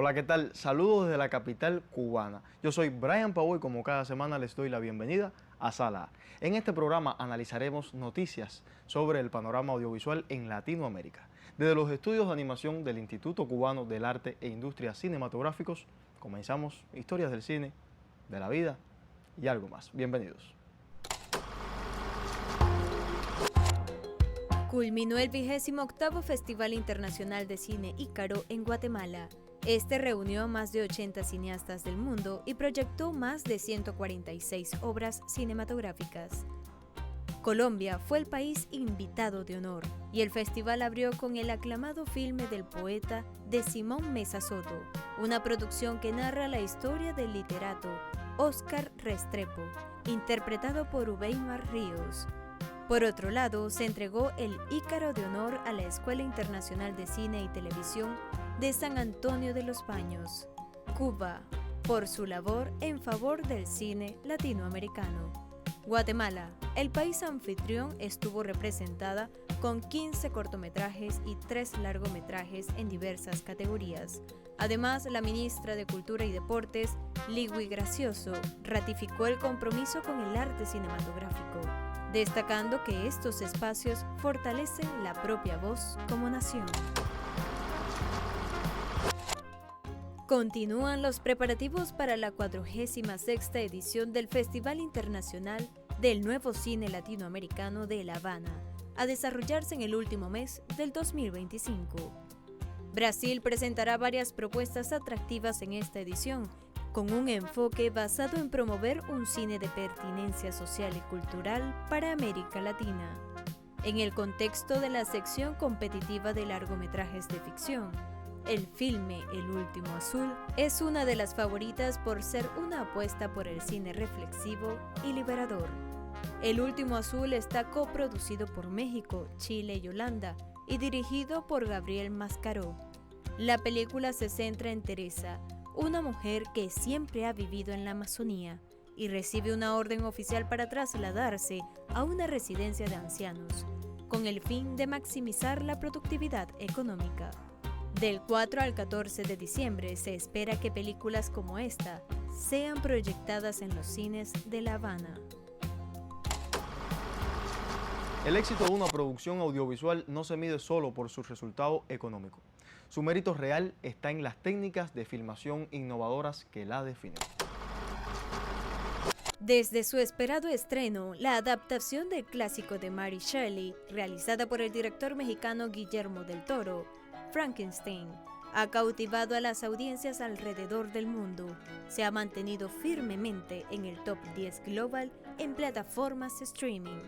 Hola, ¿qué tal? Saludos desde la capital cubana. Yo soy Brian Pau y como cada semana les doy la bienvenida a Sala A. En este programa analizaremos noticias sobre el panorama audiovisual en Latinoamérica. Desde los estudios de animación del Instituto Cubano del Arte e Industrias Cinematográficos, comenzamos historias del cine, de la vida y algo más. Bienvenidos. Culminó el 28º Festival Internacional de Cine Ícaro en Guatemala. Este reunió a más de 80 cineastas del mundo y proyectó más de 146 obras cinematográficas. Colombia fue el país invitado de honor y el festival abrió con el aclamado filme del poeta de Simón Mesa Soto, una producción que narra la historia del literato Óscar Restrepo, interpretado por Ubeimar Ríos. Por otro lado, se entregó el Ícaro de Honor a la Escuela Internacional de Cine y Televisión de San Antonio de los Baños, Cuba, por su labor en favor del cine latinoamericano. Guatemala, el país anfitrión, estuvo representada con 15 cortometrajes y 3 largometrajes en diversas categorías. Además, la ministra de Cultura y Deportes, Ligui Gracioso, ratificó el compromiso con el arte cinematográfico, destacando que estos espacios fortalecen la propia voz como nación. Continúan los preparativos para la 46ª edición del Festival Internacional del Nuevo Cine Latinoamericano de La Habana, a desarrollarse en el último mes del 2025. Brasil presentará varias propuestas atractivas en esta edición, con un enfoque basado en promover un cine de pertinencia social y cultural para América Latina. En el contexto de la sección competitiva de largometrajes de ficción, el filme El Último Azul es una de las favoritas por ser una apuesta por el cine reflexivo y liberador. El Último Azul está coproducido por México, Chile y Holanda y dirigido por Gabriel Mascaró. La película se centra en Teresa, una mujer que siempre ha vivido en la Amazonía y recibe una orden oficial para trasladarse a una residencia de ancianos, con el fin de maximizar la productividad económica. Del 4 al 14 de diciembre se espera que películas como esta sean proyectadas en los cines de La Habana. El éxito de una producción audiovisual no se mide solo por su resultado económico. Su mérito real está en las técnicas de filmación innovadoras que la definen. Desde su esperado estreno, la adaptación del clásico de Mary Shelley, realizada por el director mexicano Guillermo del Toro, Frankenstein, ha cautivado a las audiencias alrededor del mundo. Se ha mantenido firmemente en el top 10 global en plataformas streaming.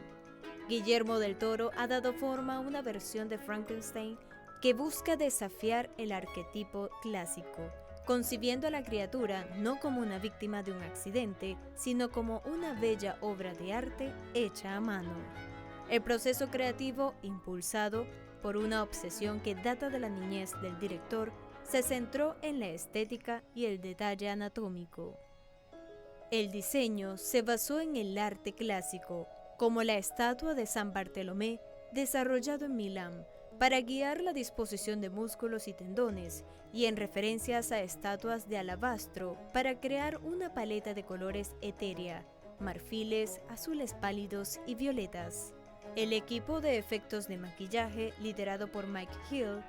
Guillermo del Toro ha dado forma a una versión de Frankenstein que busca desafiar el arquetipo clásico, concibiendo a la criatura no como una víctima de un accidente, sino como una bella obra de arte hecha a mano. El proceso creativo, impulsado por una obsesión que data de la niñez del director, se centró en la estética y el detalle anatómico. El diseño se basó en el arte clásico, como la estatua de San Bartolomé, desarrollado en Milán, para guiar la disposición de músculos y tendones, y en referencias a estatuas de alabastro para crear una paleta de colores etérea, marfiles, azules pálidos y violetas. El equipo de efectos de maquillaje, liderado por Mike Hill,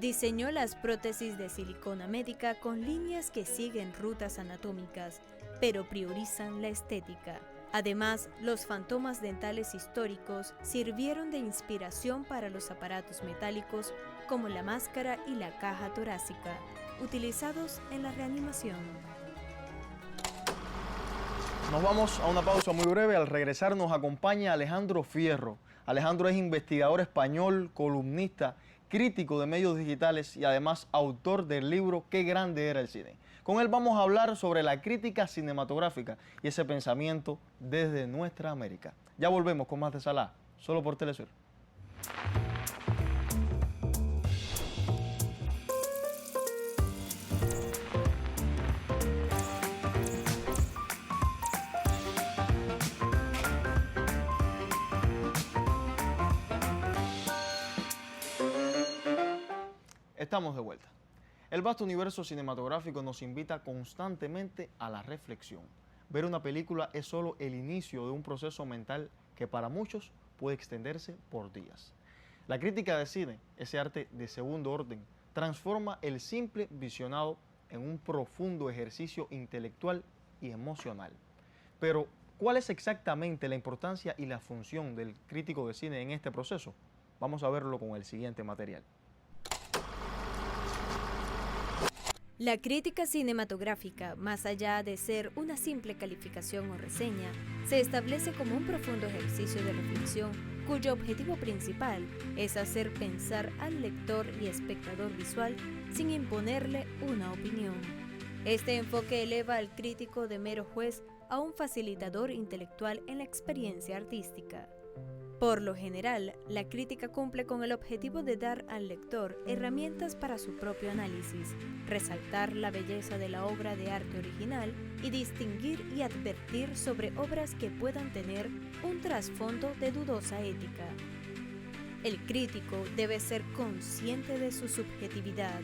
diseñó las prótesis de silicona médica con líneas que siguen rutas anatómicas, pero priorizan la estética. Además, los fantomas dentales históricos sirvieron de inspiración para los aparatos metálicos como la máscara y la caja torácica, utilizados en la reanimación. Nos vamos a una pausa muy breve. Al regresar nos acompaña Alejandro Fierro. Alejandro es investigador español, columnista, crítico de medios digitales y además autor del libro Qué grande era el cine. Con él vamos a hablar sobre la crítica cinematográfica y ese pensamiento desde nuestra América. Ya volvemos con más de Sala A, solo por Telesur. Estamos de vuelta. El vasto universo cinematográfico nos invita constantemente a la reflexión. Ver una película es solo el inicio de un proceso mental que para muchos puede extenderse por días. La crítica de cine, ese arte de segundo orden, transforma el simple visionado en un profundo ejercicio intelectual y emocional. Pero, ¿cuál es exactamente la importancia y la función del crítico de cine en este proceso? Vamos a verlo con el siguiente material. La crítica cinematográfica, más allá de ser una simple calificación o reseña, se establece como un profundo ejercicio de reflexión cuyo objetivo principal es hacer pensar al lector y espectador visual sin imponerle una opinión. Este enfoque eleva al crítico de mero juez a un facilitador intelectual en la experiencia artística. Por lo general, la crítica cumple con el objetivo de dar al lector herramientas para su propio análisis, resaltar la belleza de la obra de arte original y distinguir y advertir sobre obras que puedan tener un trasfondo de dudosa ética. El crítico debe ser consciente de su subjetividad,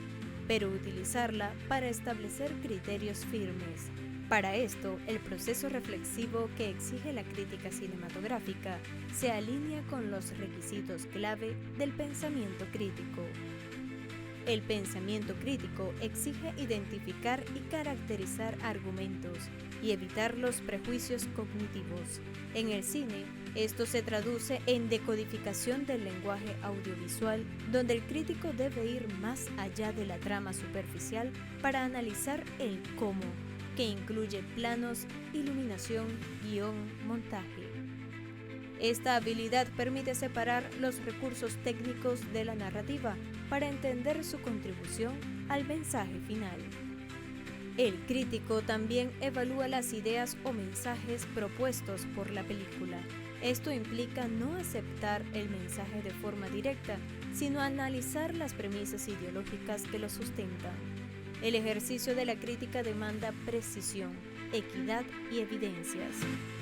pero utilizarla para establecer criterios firmes. Para esto, el proceso reflexivo que exige la crítica cinematográfica se alinea con los requisitos clave del pensamiento crítico. El pensamiento crítico exige identificar y caracterizar argumentos y evitar los prejuicios cognitivos. En el cine, esto se traduce en decodificación del lenguaje audiovisual, donde el crítico debe ir más allá de la trama superficial para analizar el cómo, que incluye planos, iluminación, guión, montaje. Esta habilidad permite separar los recursos técnicos de la narrativa para entender su contribución al mensaje final. El crítico también evalúa las ideas o mensajes propuestos por la película. Esto implica no aceptar el mensaje de forma directa, sino analizar las premisas ideológicas que lo sustentan. El ejercicio de la crítica demanda precisión, equidad y evidencias.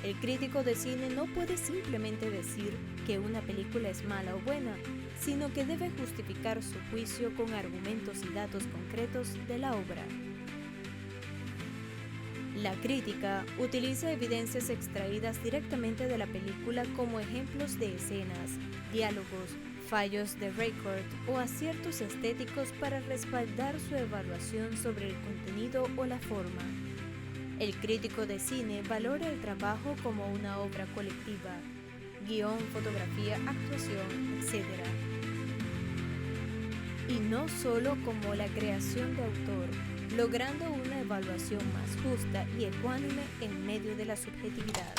El crítico de cine no puede simplemente decir que una película es mala o buena, sino que debe justificar su juicio con argumentos y datos concretos de la obra. La crítica utiliza evidencias extraídas directamente de la película como ejemplos de escenas, diálogos, fallos de récord o aciertos estéticos para respaldar su evaluación sobre el contenido o la forma. El crítico de cine valora el trabajo como una obra colectiva, guión, fotografía, actuación, etc. Y no solo como la creación de autor, logrando una evaluación más justa y ecuánime en medio de la subjetividad.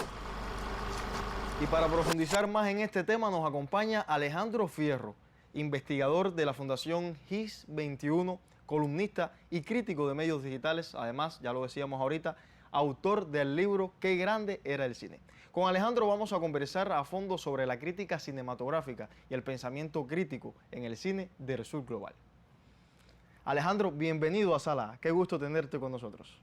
Y para profundizar más en este tema nos acompaña Alejandro Fierro, investigador de la Fundación GIS 21, columnista y crítico de medios digitales, además, ya lo decíamos ahorita, autor del libro Qué grande era el cine. Con Alejandro vamos a conversar a fondo sobre la crítica cinematográfica y el pensamiento crítico en el cine del sur global. Alejandro, bienvenido a Sala A. Qué gusto tenerte con nosotros.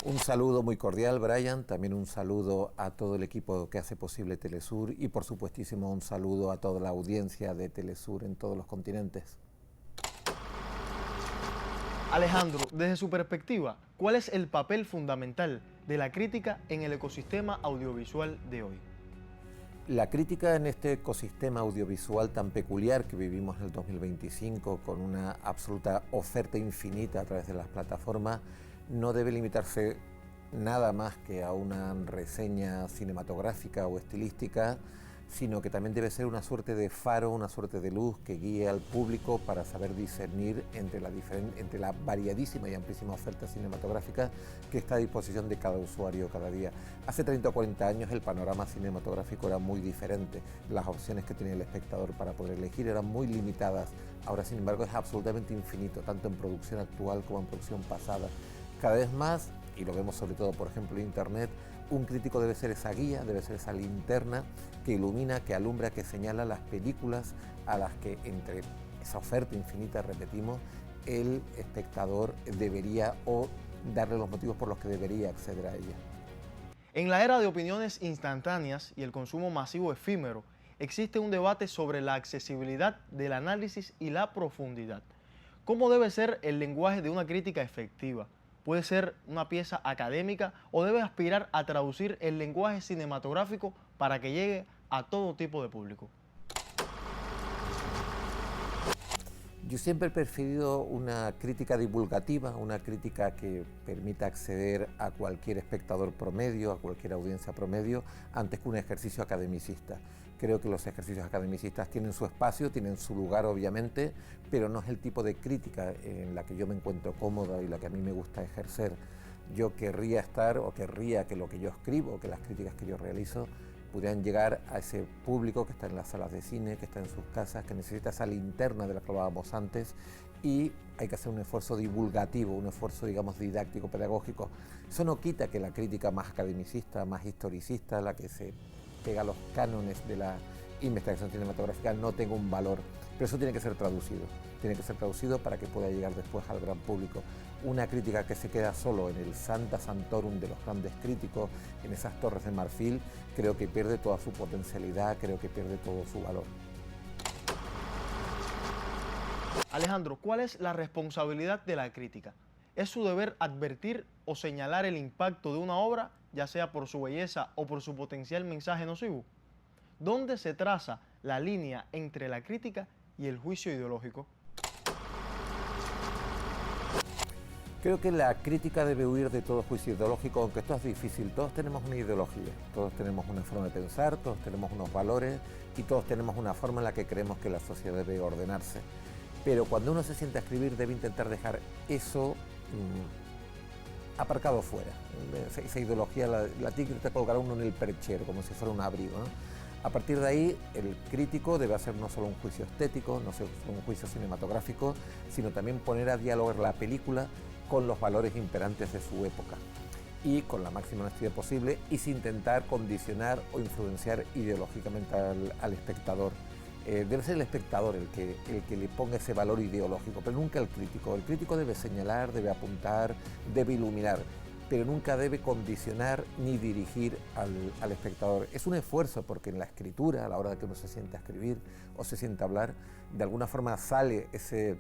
Un saludo muy cordial, Brian, también un saludo a todo el equipo que hace posible Telesur y por supuestísimo un saludo a toda la audiencia de Telesur en todos los continentes. Alejandro, desde su perspectiva, ¿cuál es el papel fundamental de la crítica en el ecosistema audiovisual de hoy? La crítica en este ecosistema audiovisual tan peculiar que vivimos en el 2025, con una absoluta oferta infinita a través de las plataformas, no debe limitarse nada más que a una reseña cinematográfica o estilística, sino que también debe ser una suerte de faro, una suerte de luz que guíe al público para saber discernir entre la variadísima y amplísima oferta cinematográfica que está a disposición de cada usuario cada día. Hace 30 o 40 años el panorama cinematográfico era muy diferente, las opciones que tenía el espectador para poder elegir eran muy limitadas, ahora sin embargo es absolutamente infinito, tanto en producción actual como en producción pasada. Cada vez más, y lo vemos sobre todo por ejemplo en Internet, un crítico debe ser esa guía, debe ser esa linterna que ilumina, que alumbra, que señala las películas a las que entre esa oferta infinita, repetimos, el espectador debería o darle los motivos por los que debería acceder a ella. En la era de opiniones instantáneas y el consumo masivo efímero, existe un debate sobre la accesibilidad del análisis y la profundidad. ¿Cómo debe ser el lenguaje de una crítica efectiva? ¿Puede ser una pieza académica o debe aspirar a traducir el lenguaje cinematográfico para que llegue a todo tipo de público? Yo siempre he preferido una crítica divulgativa, una crítica que permita acceder a cualquier espectador promedio, a cualquier audiencia promedio, antes que un ejercicio academicista. Creo que los ejercicios academicistas tienen su espacio, tienen su lugar obviamente, pero no es el tipo de crítica en la que yo me encuentro cómoda y la que a mí me gusta ejercer. Yo querría estar o querría que lo que yo escribo, que las críticas que yo realizo, pudieran llegar a ese público que está en las salas de cine, que está en sus casas, que necesita esa linterna de la que hablábamos antes, y hay que hacer un esfuerzo divulgativo, un esfuerzo, digamos, didáctico, pedagógico. Eso no quita que la crítica más academicista, más historicista, la que se pega a los cánones de la investigación cinematográfica, no tenga un valor, pero eso tiene que ser traducido para que pueda llegar después al gran público. Una crítica que se queda solo en el Sancta Sanctorum de los grandes críticos, en esas torres de marfil, creo que pierde toda su potencialidad, creo que pierde todo su valor. Alejandro, ¿cuál es la responsabilidad de la crítica? ¿Es su deber advertir o señalar el impacto de una obra, ya sea por su belleza o por su potencial mensaje nocivo? ¿Dónde se traza la línea entre la crítica y el juicio ideológico? Creo que la crítica debe huir de todo juicio ideológico, aunque esto es difícil. Todos tenemos una ideología, todos tenemos una forma de pensar, todos tenemos unos valores y todos tenemos una forma en la que creemos que la sociedad debe ordenarse. Pero cuando uno se sienta a escribir debe intentar dejar eso aparcado fuera. Esa ideología la tiene que colocar uno en el perchero, como si fuera un abrigo, ¿no? A partir de ahí, el crítico debe hacer no solo un juicio estético, no solo un juicio cinematográfico, sino también poner a dialogar la película con los valores imperantes de su época y con la máxima honestidad posible y sin intentar condicionar o influenciar ideológicamente al espectador. Debe ser el espectador el que le ponga ese valor ideológico, pero nunca el crítico. El crítico debe señalar, debe apuntar, debe iluminar, pero nunca debe condicionar ni dirigir al espectador. Es un esfuerzo porque en la escritura, a la hora de que uno se sienta a escribir o se sienta a hablar, de alguna forma sale ese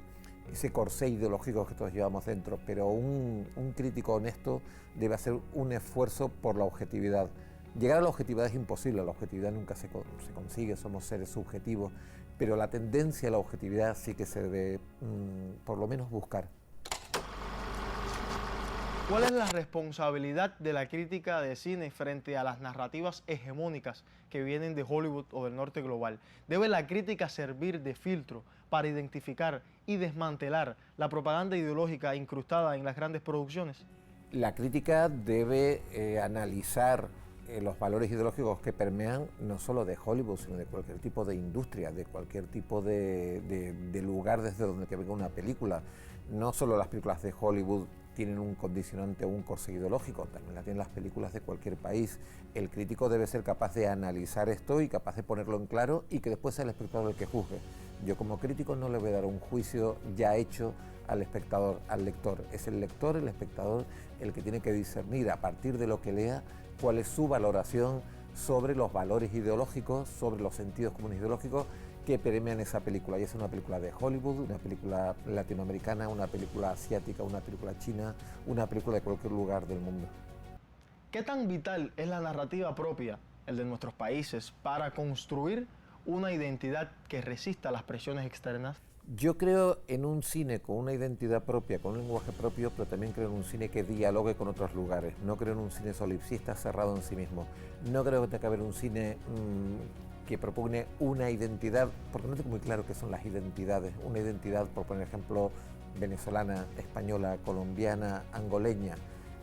corsé ideológico que todos llevamos dentro, pero un crítico honesto debe hacer un esfuerzo por la objetividad. Llegar a la objetividad es imposible, la objetividad nunca se consigue, somos seres subjetivos, pero la tendencia a la objetividad sí que se debe por lo menos buscar. ¿Cuál es la responsabilidad de la crítica de cine frente a las narrativas hegemónicas que vienen de Hollywood o del norte global? ¿Debe la crítica servir de filtro para identificar y desmantelar la propaganda ideológica incrustada en las grandes producciones? La crítica debe analizar los valores ideológicos que permean no solo de Hollywood, sino de cualquier tipo de industria, de cualquier tipo de lugar desde donde que venga una película. No solo las películas de Hollywood tienen un condicionante o un corsé ideológico, también la tienen las películas de cualquier país. El crítico debe ser capaz de analizar esto y capaz de ponerlo en claro y que después sea el espectador el que juzgue. Yo como crítico no le voy a dar un juicio ya hecho al espectador, al lector. Es el lector, el espectador, el que tiene que discernir a partir de lo que lea cuál es su valoración sobre los valores ideológicos, sobre los sentidos comunes ideológicos que permean esa película. Y es una película de Hollywood, una película latinoamericana, una película asiática, una película china, una película de cualquier lugar del mundo. ¿Qué tan vital es la narrativa propia, el de nuestros países, para construir una identidad que resista a las presiones externas? Yo creo en un cine con una identidad propia, con un lenguaje propio, pero también creo en un cine que dialogue con otros lugares. No creo en un cine solipsista cerrado en sí mismo. No creo que tenga que haber un cine que propone una identidad, porque no tengo muy claro qué son las identidades. Una identidad, por poner ejemplo, venezolana, española, colombiana, angoleña.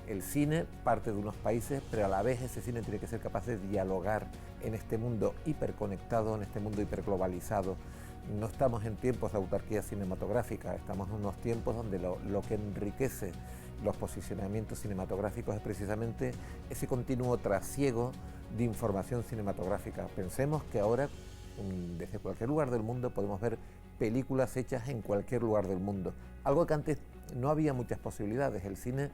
El cine parte de unos países, pero a la vez ese cine tiene que ser capaz de dialogar en este mundo hiperconectado, en este mundo hiperglobalizado. No estamos en tiempos de autarquía cinematográfica, estamos en unos tiempos donde lo que enriquece los posicionamientos cinematográficos es precisamente ese continuo trasiego de información cinematográfica. Pensemos que ahora, desde cualquier lugar del mundo, podemos ver películas hechas en cualquier lugar del mundo. Algo que antes no había muchas posibilidades. El cine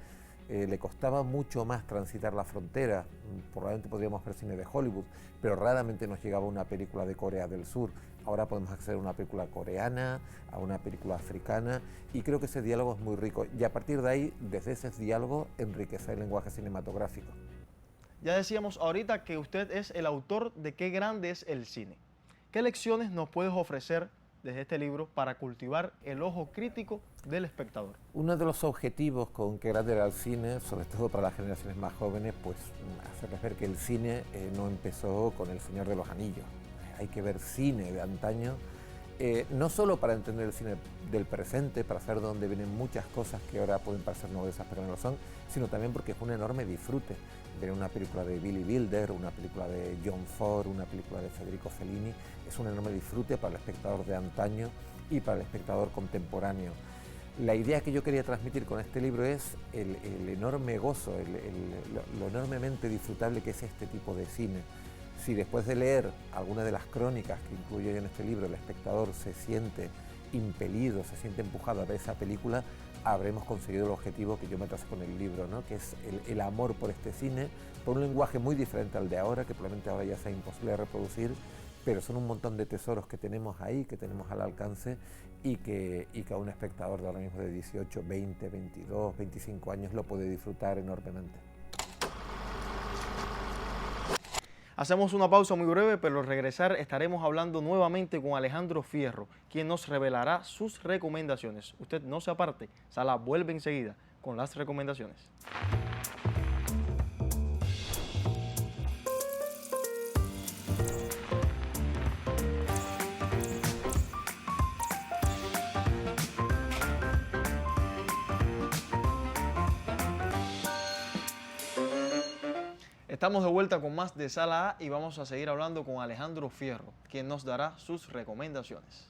le costaba mucho más transitar la frontera. Probablemente podríamos ver cine de Hollywood, pero raramente nos llegaba una película de Corea del Sur. Ahora podemos acceder a una película coreana, a una película africana, y creo que ese diálogo es muy rico. Y a partir de ahí, desde ese diálogo, enriquecer el lenguaje cinematográfico. Ya decíamos ahorita que usted es el autor de Qué grande es el cine. ¿Qué lecciones nos puedes ofrecer desde este libro para cultivar el ojo crítico del espectador? Uno de los objetivos con Qué grande era el cine, sobre todo para las generaciones más jóvenes, pues hacerles ver que el cine no empezó con El Señor de los Anillos. Hay que ver cine de antaño, no solo para entender el cine del presente, para saber de dónde vienen muchas cosas que ahora pueden parecer novedosas, pero no lo son, sino también porque es un enorme disfrute ver una película de Billy Wilder, una película de John Ford, una película de Federico Fellini. Es un enorme disfrute para el espectador de antaño y para el espectador contemporáneo. La idea que yo quería transmitir con este libro es el enorme gozo, lo enormemente disfrutable que es este tipo de cine. Si después de leer alguna de las crónicas que incluyo yo en este libro, el espectador se siente impelido, se siente empujado a ver esa película, habremos conseguido el objetivo que yo me tracé con el libro, ¿no? Que es el amor por este cine, por un lenguaje muy diferente al de ahora, que probablemente ahora ya sea imposible de reproducir, pero son un montón de tesoros que tenemos ahí, que tenemos al alcance y que a un espectador de ahora mismo de 18, 20, 22, 25 años lo puede disfrutar enormemente. Hacemos una pausa muy breve, pero al regresar estaremos hablando nuevamente con Alejandro Fierro, quien nos revelará sus recomendaciones. Usted no se aparte, Sala vuelve enseguida con las recomendaciones. Estamos de vuelta con más de Sala A y vamos a seguir hablando con Alejandro Fierro, quien nos dará sus recomendaciones.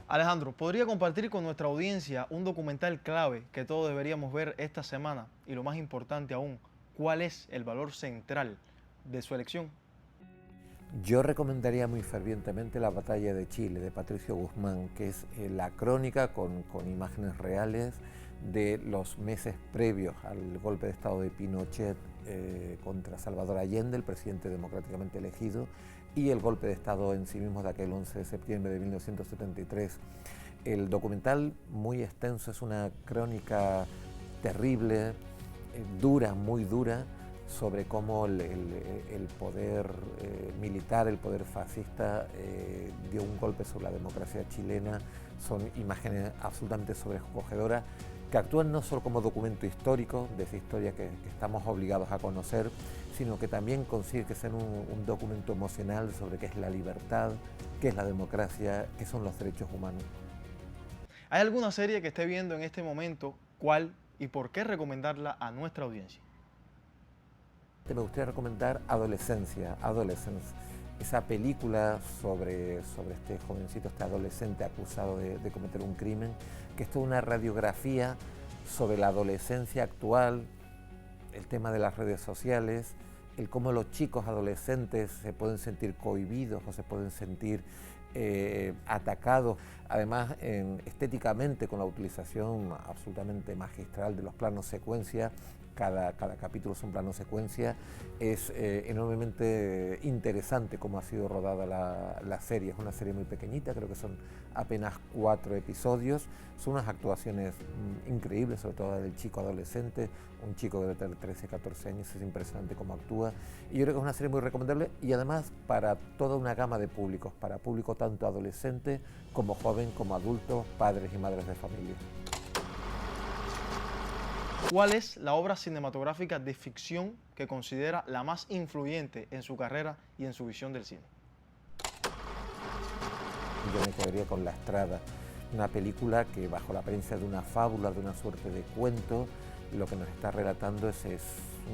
Alejandro, ¿podría compartir con nuestra audiencia un documental clave que todos deberíamos ver esta semana? Y lo más importante aún, ¿cuál es el valor central de su elección? Yo recomendaría muy fervientemente La batalla de Chile, de Patricio Guzmán, que es la crónica con imágenes reales de los meses previos al golpe de Estado de Pinochet contra Salvador Allende, el presidente democráticamente elegido, y el golpe de Estado en sí mismo de aquel 11 de septiembre de 1973. El documental, muy extenso, es una crónica terrible, dura, muy dura, sobre cómo el poder militar, el poder fascista dio un golpe sobre la democracia chilena. Son imágenes absolutamente sobrecogedoras que actúan no solo como documento histórico de esa historia que estamos obligados a conocer, sino que también consigue que sea un documento emocional sobre qué es la libertad, qué es la democracia, qué son los derechos humanos. ¿Hay alguna serie que esté viendo en este momento? ¿Cuál y por qué recomendarla a nuestra audiencia? Me gustaría recomendar Adolescencia, Adolescence, esa película sobre este jovencito, este adolescente acusado de cometer un crimen, que es toda una radiografía sobre la adolescencia actual, el tema de las redes sociales, el cómo los chicos adolescentes se pueden sentir cohibidos o se pueden sentir atacados, además estéticamente con la utilización absolutamente magistral de los planos secuencia. Cada capítulo es un plano secuencia. Es enormemente interesante cómo ha sido rodada la serie. Es una serie muy pequeñita, creo que son apenas 4 episodios. Son unas actuaciones increíbles, sobre todo del chico adolescente, un chico que debe tener 13, 14 años, es impresionante cómo actúa. Y yo creo que es una serie muy recomendable y además para toda una gama de públicos, para público tanto adolescente como joven, como adulto, padres y madres de familia. ¿Cuál es la obra cinematográfica de ficción que considera la más influyente en su carrera y en su visión del cine? Yo me quedaría con La Estrada, una película que bajo la apariencia de una fábula, de una suerte de cuento, lo que nos está relatando es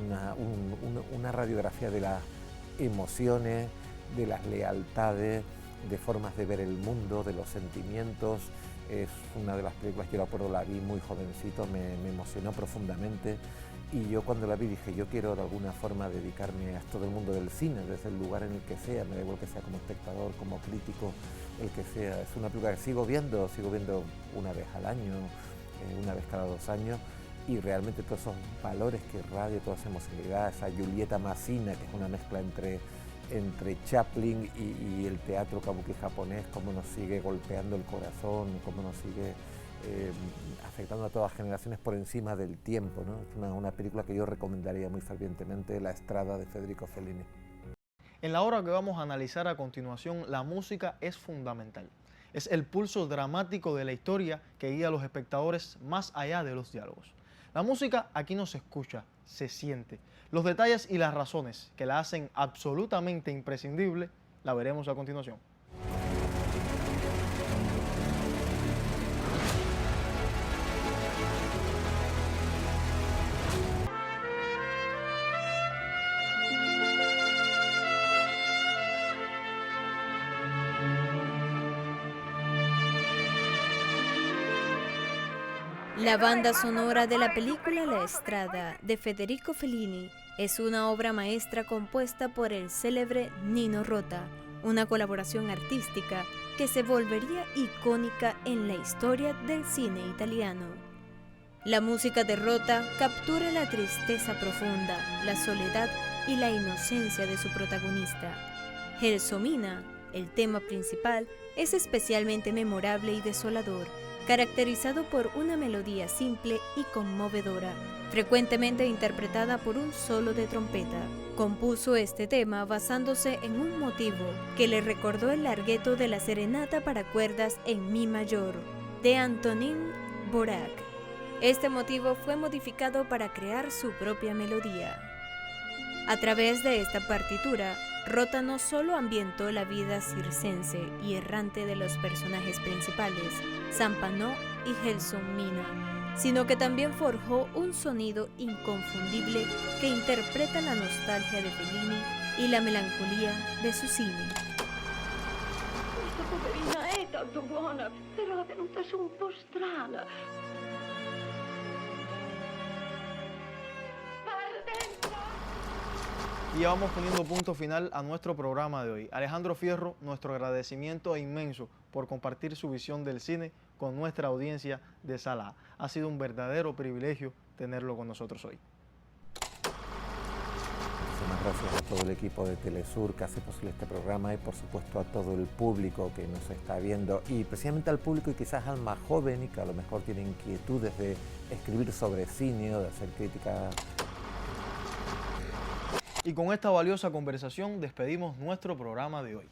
una radiografía de las emociones, de las lealtades, de formas de ver el mundo, de los sentimientos. Es una de las películas que yo recuerdo, la vi muy jovencito, me emocionó profundamente Y yo cuando la vi dije, yo quiero de alguna forma dedicarme a todo el mundo del cine, desde el lugar en el que sea, me da igual que sea como espectador, como crítico, el que sea. Es una película que sigo viendo una vez al año, una vez cada 2 años, y realmente todos esos valores que irradia, toda esa emocionalidad, esa Julieta Massina, que es una mezcla entre Chaplin y el teatro kabuki japonés, cómo nos sigue golpeando el corazón, cómo nos sigue afectando a todas las generaciones por encima del tiempo, ¿no? Es una película que yo recomendaría muy fervientemente, La Estrada de Federico Fellini. En la obra que vamos a analizar a continuación, la música es fundamental. Es el pulso dramático de la historia que guía a los espectadores más allá de los diálogos. La música aquí no se escucha, se siente. Los detalles y las razones que la hacen absolutamente imprescindible, la veremos a continuación. La banda sonora de la película La Estrada de Federico Fellini es una obra maestra compuesta por el célebre Nino Rota, una colaboración artística que se volvería icónica en la historia del cine italiano. La música de Rota captura la tristeza profunda, la soledad y la inocencia de su protagonista. Gelsomina, el tema principal, es especialmente memorable y desolador, caracterizado por una melodía simple y conmovedora, frecuentemente interpretada por un solo de trompeta. Compuso este tema basándose en un motivo que le recordó el larghetto de la serenata para cuerdas en mi mayor, de Antonín Dvořák. Este motivo fue modificado para crear su propia melodía. A través de esta partitura, Rota no solo ambientó la vida circense y errante de los personajes principales, Zampano y Gelsomina, sino que también forjó un sonido inconfundible que interpreta la nostalgia de Fellini y la melancolía de su cine. Questa poverina è tanto buona, però è venuta su un po' strana. Y ya vamos poniendo punto final a nuestro programa de hoy. Alejandro Fierro, nuestro agradecimiento inmenso por compartir su visión del cine con nuestra audiencia de Sala A. Ha sido un verdadero privilegio tenerlo con nosotros hoy. Muchísimas gracias a todo el equipo de Telesur que hace posible este programa y por supuesto a todo el público que nos está viendo y precisamente al público y quizás al más joven y que a lo mejor tiene inquietudes de escribir sobre cine o de hacer crítica. Y con esta valiosa conversación despedimos nuestro programa de hoy.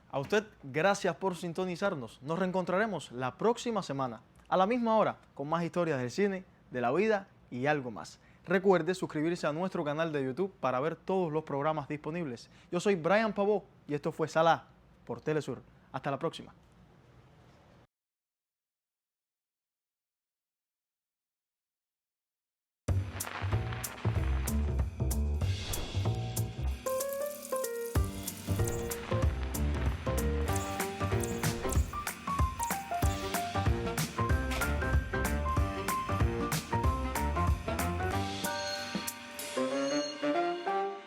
A usted, gracias por sintonizarnos. Nos reencontraremos la próxima semana, a la misma hora, con más historias del cine, de la vida y algo más. Recuerde suscribirse a nuestro canal de YouTube para ver todos los programas disponibles. Yo soy Brian Pavó y esto fue Sala por Telesur. Hasta la próxima.